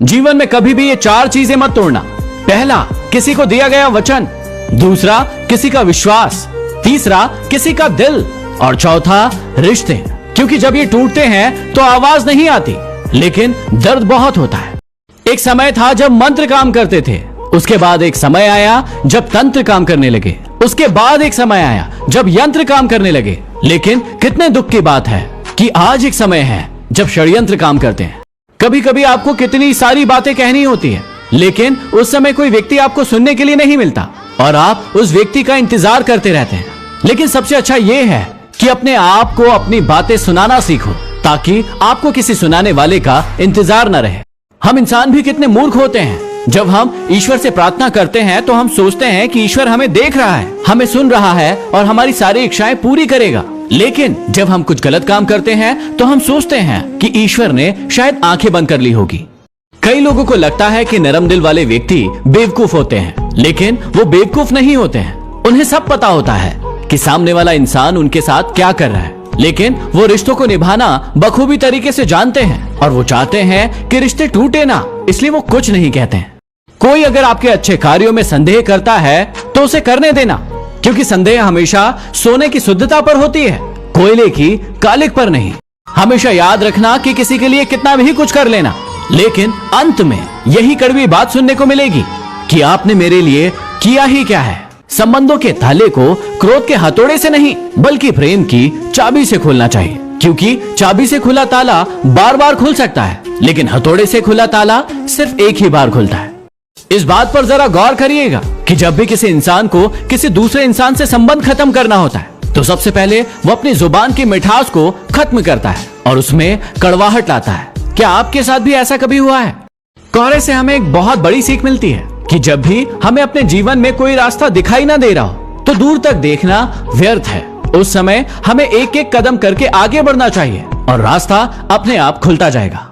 जीवन में कभी भी ये 4 चीजें मत तोड़ना। पहला, किसी को दिया गया वचन। दूसरा, किसी का विश्वास। तीसरा, किसी का दिल। और चौथा, रिश्ते। क्योंकि जब ये टूटते हैं तो आवाज नहीं आती, लेकिन दर्द बहुत होता है। एक समय था जब मंत्र काम करते थे, उसके बाद एक समय आया जब तंत्र काम करने लगे, उसके बाद एक समय आया जब यंत्र काम करने लगे। लेकिन कितने दुख की बात है कि आज एक समय है जब षड्यंत्र काम करते हैं। कभी कभी आपको कितनी सारी बातें कहनी होती है, लेकिन उस समय कोई व्यक्ति आपको सुनने के लिए नहीं मिलता और आप उस व्यक्ति का इंतजार करते रहते हैं। लेकिन सबसे अच्छा यह है कि अपने आप को अपनी बातें सुनाना सीखो, ताकि आपको किसी सुनाने वाले का इंतजार न रहे। हम इंसान भी कितने मूर्ख होते हैं। जब हम ईश्वर से प्रार्थना करते हैं तो हम सोचते हैं कि ईश्वर हमें देख रहा है, हमें सुन रहा है और हमारी सारी इच्छाएं पूरी करेगा। लेकिन जब हम कुछ गलत काम करते हैं तो हम सोचते हैं कि ईश्वर ने शायद आंखें बंद कर ली होगी। कई लोगों को लगता है कि नरम दिल वाले व्यक्ति बेवकूफ होते हैं, लेकिन वो बेवकूफ नहीं होते हैं। उन्हें सब पता होता है कि सामने वाला इंसान उनके साथ क्या कर रहा है, लेकिन वो रिश्तों को निभाना बखूबी तरीके से जानते हैं और वो चाहते हैं कि रिश्ते टूटे ना, इसलिए वो कुछ नहीं कहते हैं। कोई अगर आपके अच्छे कार्यों में संदेह करता है तो उसे करने देना, क्योंकि संदेह हमेशा सोने की शुद्धता पर होती है, कोयले की कालिक पर नहीं। हमेशा याद रखना कि किसी के लिए कितना भी कुछ कर लेना, लेकिन अंत में यही कड़वी बात सुनने को मिलेगी कि आपने मेरे लिए किया ही क्या है। संबंधों के ताले को क्रोध के हथौड़े से नहीं, बल्कि प्रेम की चाबी से खोलना चाहिए, क्योंकि चाबी से खुला ताला बार बार खुल सकता है, लेकिन हथौड़े से खुला ताला सिर्फ एक ही बार खुलता है। इस बात पर जरा गौर करिएगा कि जब भी किसी इंसान को किसी दूसरे इंसान से संबंध खत्म करना होता है तो सबसे पहले वो अपनी जुबान की मिठास को खत्म करता है और उसमें कड़वाहट लाता है। क्या आपके साथ भी ऐसा कभी हुआ है? कोहरे से हमें एक बहुत बड़ी सीख मिलती है कि जब भी हमें अपने जीवन में कोई रास्ता दिखाई ना दे रहा हो तो दूर तक देखना व्यर्थ है। उस समय हमें एक एक कदम करके आगे बढ़ना चाहिए और रास्ता अपने आप खुलता जाएगा।